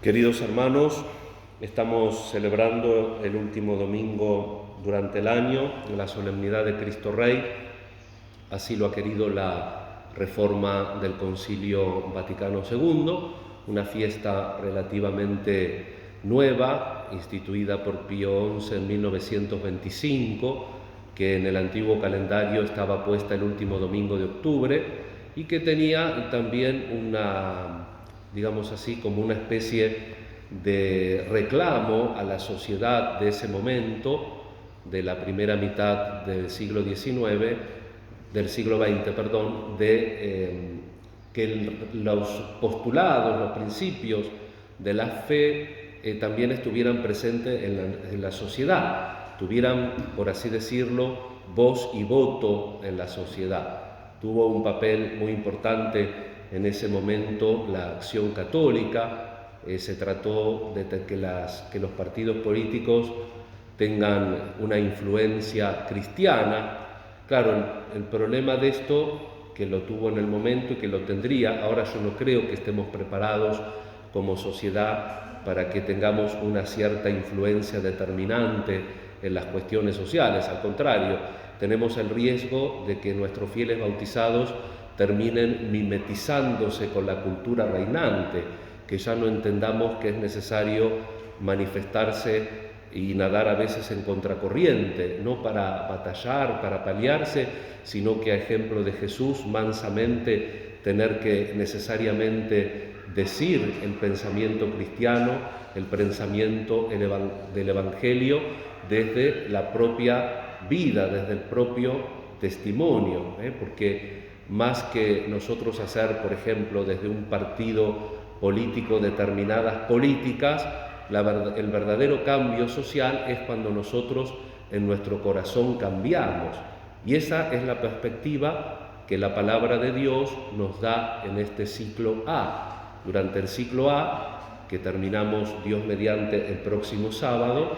Queridos hermanos, estamos celebrando el último domingo durante el año, la solemnidad de Cristo Rey. Así lo ha querido la reforma del Concilio Vaticano II, una fiesta relativamente nueva, instituida por Pío XI en 1925, que en el antiguo calendario estaba puesta el último domingo de octubre y que tenía también una, digamos así, como una especie de reclamo a la sociedad de ese momento, de la primera mitad del siglo XIX, del siglo XX, perdón, que los postulados, los principios de la fe también estuvieran presentes en la sociedad, tuvieran, por así decirlo, voz y voto en la sociedad. Tuvo un papel muy importante en ese momento la acción católica. Se trató de que los partidos políticos tengan una influencia cristiana. Claro, el problema de esto, que lo tuvo en el momento y que lo tendría, ahora yo no creo que estemos preparados como sociedad para que tengamos una cierta influencia determinante en las cuestiones sociales. Al contrario, tenemos el riesgo de que nuestros fieles bautizados terminen mimetizándose con la cultura reinante, que ya no entendamos que es necesario manifestarse y nadar a veces en contracorriente, no para batallar, para paliarse, sino que a ejemplo de Jesús, mansamente tener que necesariamente decir el pensamiento cristiano, el pensamiento del Evangelio desde la propia vida, desde el propio testimonio, porque más que nosotros hacer, por ejemplo, desde un partido político determinadas políticas, el verdadero cambio social es cuando nosotros en nuestro corazón cambiamos. Y esa es la perspectiva que la palabra de Dios nos da en este ciclo A. Durante el ciclo A, que terminamos Dios mediante el próximo sábado,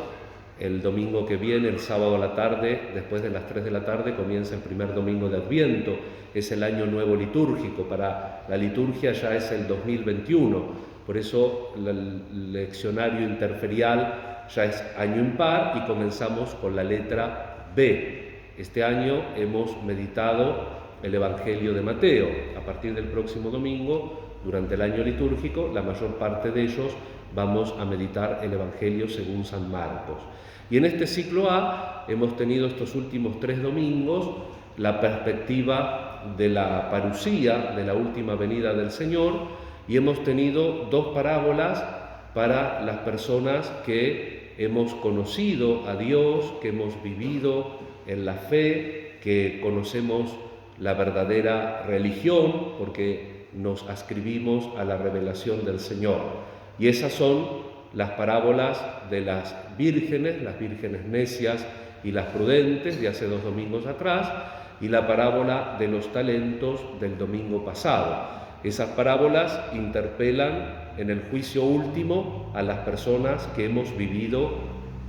el domingo que viene, el sábado a la tarde, después de las 3 de la tarde, comienza el primer domingo de Adviento. Es el año nuevo litúrgico. Para la liturgia ya es el 2021. Por eso el leccionario interferial ya es año impar y comenzamos con la letra B. Este año hemos meditado el Evangelio de Mateo. A partir del próximo domingo, durante el año litúrgico, la mayor parte de ellos vamos a meditar el Evangelio según San Marcos. Y en este ciclo A hemos tenido estos últimos 3 domingos la perspectiva de la parusía, de la última venida del Señor, y hemos tenido 2 parábolas para las personas que hemos conocido a Dios, que hemos vivido en la fe, que conocemos la verdadera religión, porque nos ascribimos a la revelación del Señor. Y esas son las parábolas de las vírgenes necias y las prudentes de hace 2 domingos atrás, y la parábola de los talentos del domingo pasado. Esas parábolas interpelan en el juicio último a las personas que hemos vivido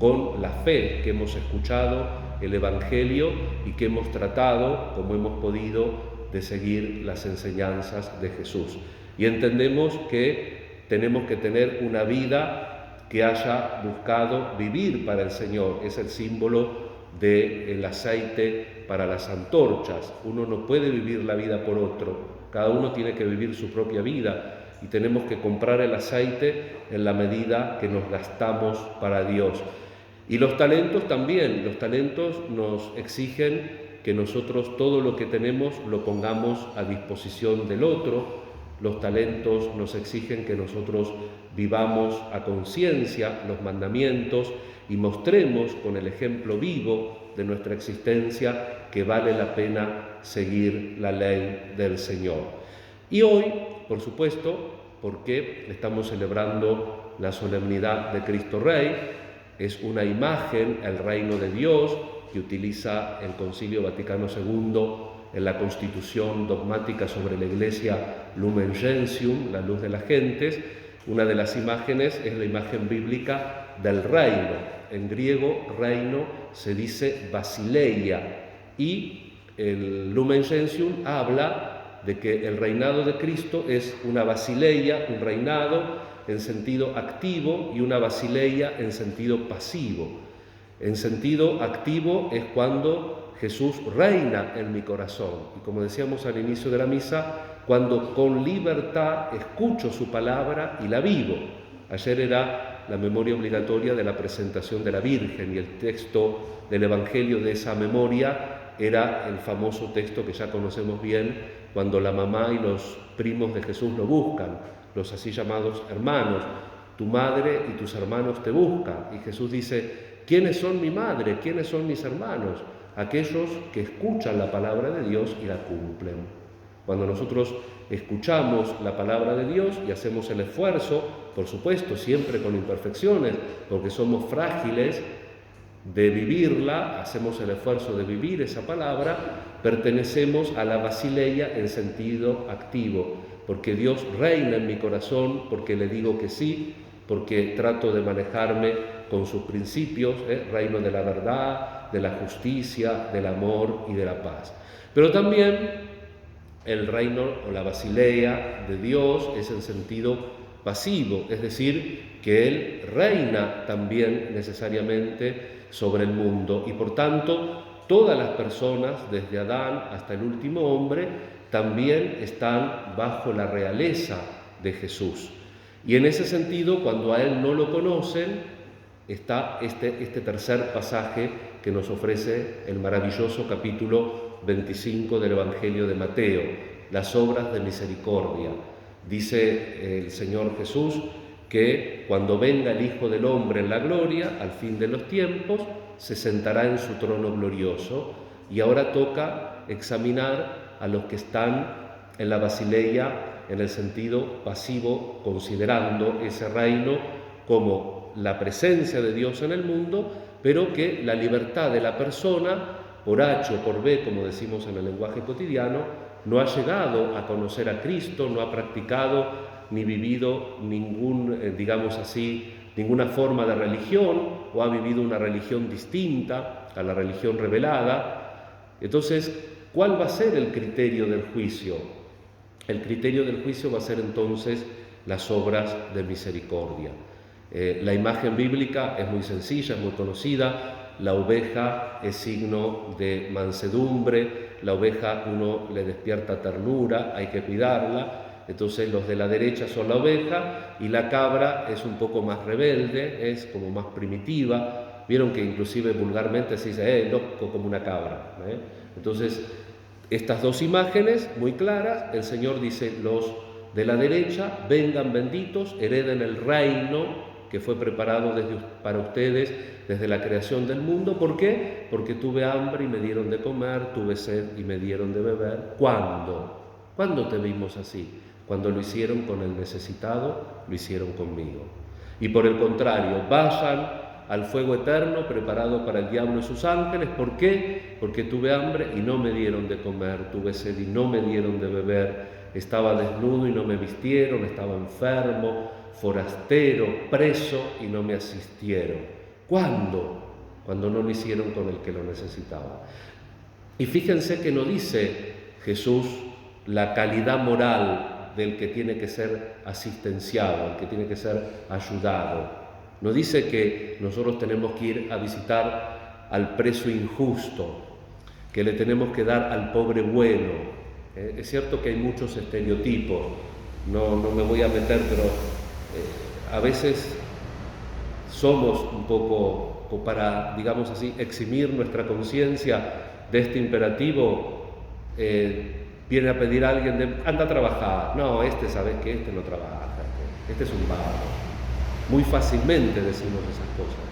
con la fe, que hemos escuchado el Evangelio y que hemos tratado, como hemos podido, de seguir las enseñanzas de Jesús. Y entendemos que tenemos que tener una vida que haya buscado vivir para el Señor. Es el símbolo del aceite para las antorchas. Uno no puede vivir la vida por otro. Cada uno tiene que vivir su propia vida y tenemos que comprar el aceite en la medida que nos gastamos para Dios. Y los talentos también. Los talentos nos exigen que nosotros todo lo que tenemos lo pongamos a disposición del otro. Los talentos nos exigen que nosotros vivamos a conciencia los mandamientos y mostremos con el ejemplo vivo de nuestra existencia que vale la pena seguir la ley del Señor. Y hoy, por supuesto, porque estamos celebrando la solemnidad de Cristo Rey, es una imagen, el reino de Dios, que utiliza el Concilio Vaticano II en la Constitución dogmática sobre la Iglesia Lumen Gentium, la luz de las gentes. Una de las imágenes es la imagen bíblica del reino. En griego, reino se dice basileia, y el Lumen Gentium habla de que el reinado de Cristo es una basileia, un reinado en sentido activo y una basileia en sentido pasivo. En sentido activo es cuando Jesús reina en mi corazón. Y como decíamos al inicio de la misa, cuando con libertad escucho su palabra y la vivo. Ayer era la memoria obligatoria de la presentación de la Virgen y el texto del Evangelio de esa memoria era el famoso texto que ya conocemos bien, cuando la mamá y los primos de Jesús lo buscan, los así llamados hermanos. Tu madre y tus hermanos te buscan. Y Jesús dice: ¿quiénes son mi madre? ¿Quiénes son mis hermanos? Aquellos que escuchan la palabra de Dios y la cumplen. Cuando nosotros escuchamos la palabra de Dios y hacemos el esfuerzo, por supuesto, siempre con imperfecciones, porque somos frágiles, de vivirla, hacemos el esfuerzo de vivir esa palabra, pertenecemos a la basileia en sentido activo, porque Dios reina en mi corazón, porque le digo que sí, porque trato de manejarme con sus principios, reino de la verdad, de la justicia, del amor y de la paz. Pero también el reino o la basileia de Dios es en sentido pasivo, es decir, que Él reina también necesariamente sobre el mundo y por tanto todas las personas, desde Adán hasta el último hombre, también están bajo la realeza de Jesús. Y en ese sentido, cuando a Él no lo conocen, está este tercer pasaje que nos ofrece el maravilloso capítulo 25 del Evangelio de Mateo, las obras de misericordia. Dice el Señor Jesús que cuando venga el Hijo del Hombre en la gloria, al fin de los tiempos, se sentará en su trono glorioso. Y ahora toca examinar a los que están en la basileia en el sentido pasivo, considerando ese reino como la presencia de Dios en el mundo, pero que la libertad de la persona, por H o por B, como decimos en el lenguaje cotidiano, no ha llegado a conocer a Cristo, no ha practicado ni vivido ninguna forma de religión, o ha vivido una religión distinta a la religión revelada. Entonces, ¿cuál va a ser el criterio del juicio? El criterio del juicio va a ser entonces las obras de misericordia. La imagen bíblica es muy sencilla, es muy conocida. La oveja es signo de mansedumbre, la oveja uno le despierta ternura, hay que cuidarla. Entonces los de la derecha son la oveja y la cabra es un poco más rebelde, es como más primitiva. Vieron que inclusive vulgarmente se dice, loco como una cabra. Entonces, estas dos imágenes muy claras, el Señor dice, los de la derecha, vengan benditos, hereden el reino que fue preparado para ustedes desde la creación del mundo. ¿Por qué? Porque tuve hambre y me dieron de comer, tuve sed y me dieron de beber. ¿Cuándo? ¿Cuándo te vimos así? Cuando lo hicieron con el necesitado, lo hicieron conmigo. Y por el contrario, vayan al fuego eterno preparado para el diablo y sus ángeles. ¿Por qué? Porque tuve hambre y no me dieron de comer, tuve sed y no me dieron de beber, estaba desnudo y no me vistieron, estaba enfermo, forastero, preso y no me asistieron. ¿Cuándo? Cuando no lo hicieron con el que lo necesitaba. Y fíjense que no dice Jesús la calidad moral del que tiene que ser asistenciado, el que tiene que ser ayudado. No dice que nosotros tenemos que ir a visitar al preso injusto, que le tenemos que dar al pobre bueno. Es cierto que hay muchos estereotipos, no me voy a meter, pero a veces somos un poco, para, digamos así, eximir nuestra conciencia de este imperativo. Viene a pedir a alguien, anda a trabajar. No, ¿sabes qué? Este no trabaja, este es un vago. Muy fácilmente decimos esas cosas.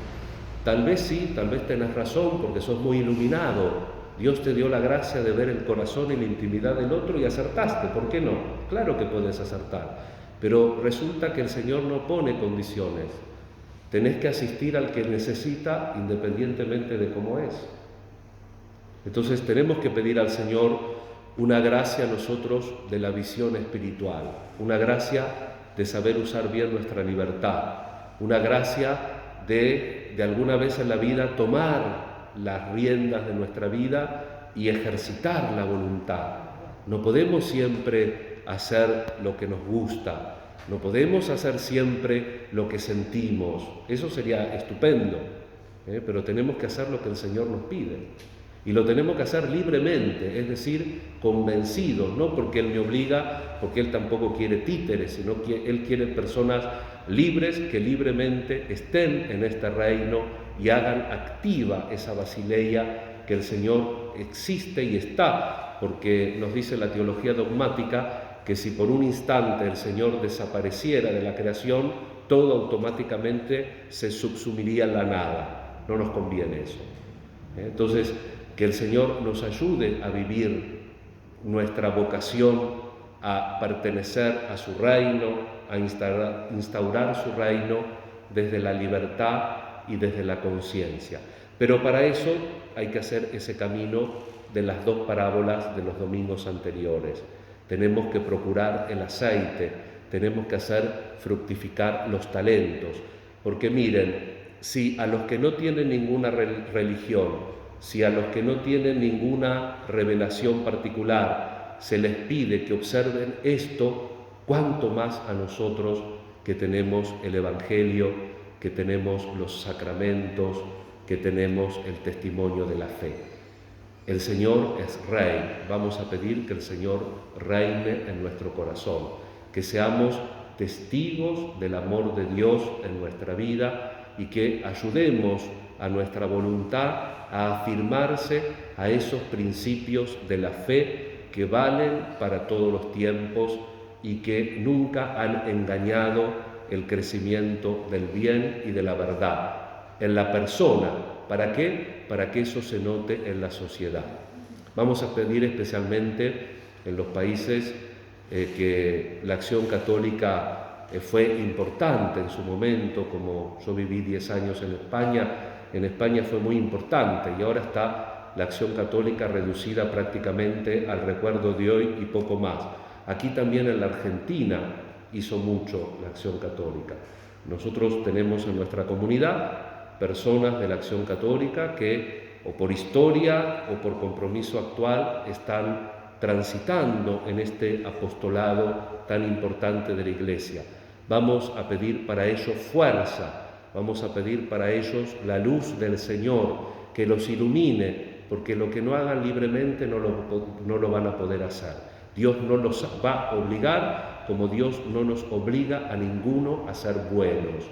Tal vez sí, tal vez tenés razón porque sos muy iluminado. Dios te dio la gracia de ver el corazón y la intimidad del otro y acertaste. ¿Por qué no? Claro que puedes acertar. Pero resulta que el Señor no pone condiciones. Tenés que asistir al que necesita independientemente de cómo es. Entonces tenemos que pedir al Señor una gracia a nosotros de la visión espiritual, una gracia de saber usar bien nuestra libertad, una gracia de alguna vez en la vida tomar las riendas de nuestra vida y ejercitar la voluntad. No podemos siempre hacer lo que nos gusta, no podemos hacer siempre lo que sentimos, eso sería estupendo, pero tenemos que hacer lo que el Señor nos pide. Y lo tenemos que hacer libremente, es decir, convencidos, no porque Él me obliga, porque Él tampoco quiere títeres, sino que Él quiere personas libres que libremente estén en este reino y hagan activa esa basileia que el Señor existe y está, porque nos dice la teología dogmática que si por un instante el Señor desapareciera de la creación, todo automáticamente se subsumiría en la nada. No nos conviene eso. Entonces, que el Señor nos ayude a vivir nuestra vocación, a pertenecer a su reino, a instaurar su reino desde la libertad y desde la conciencia. Pero para eso hay que hacer ese camino de las dos parábolas de los domingos anteriores. Tenemos que procurar el aceite, tenemos que hacer fructificar los talentos, porque miren, si a los que no tienen ninguna religión, si a los que no tienen ninguna revelación particular se les pide que observen esto, cuánto más a nosotros que tenemos el Evangelio, que tenemos los sacramentos, que tenemos el testimonio de la fe. El Señor es Rey, vamos a pedir que el Señor reine en nuestro corazón, que seamos testigos del amor de Dios en nuestra vida y que ayudemos a nuestra voluntad a afirmarse a esos principios de la fe que valen para todos los tiempos y que nunca han engañado el crecimiento del bien y de la verdad en la persona. ¿Para qué? Para que eso se note en la sociedad. Vamos a pedir especialmente en los países que la acción católica fue importante en su momento, como yo viví 10 años en España fue muy importante y ahora está la acción católica reducida prácticamente al recuerdo de hoy y poco más. Aquí también en la Argentina hizo mucho la acción católica. Nosotros tenemos en nuestra comunidad personas de la acción católica que o por historia o por compromiso actual están transitando en este apostolado tan importante de la Iglesia. Vamos a pedir para ellos fuerza, vamos a pedir para ellos la luz del Señor, que los ilumine, porque lo que no hagan libremente no lo van a poder hacer. Dios no los va a obligar, como Dios no nos obliga a ninguno a ser buenos.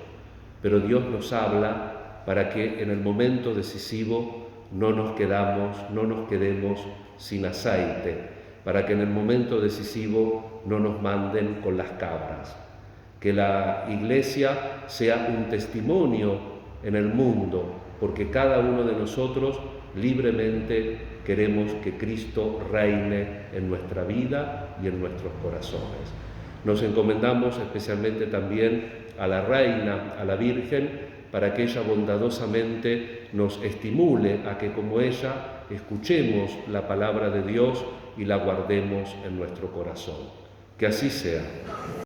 Pero Dios nos habla para que en el momento decisivo no nos quedemos sin aceite, para que en el momento decisivo no nos manden con las cabras. Que la Iglesia sea un testimonio en el mundo, porque cada uno de nosotros libremente queremos que Cristo reine en nuestra vida y en nuestros corazones. Nos encomendamos especialmente también a la Reina, a la Virgen, para que ella bondadosamente nos estimule a que como ella escuchemos la palabra de Dios y la guardemos en nuestro corazón. Que así sea.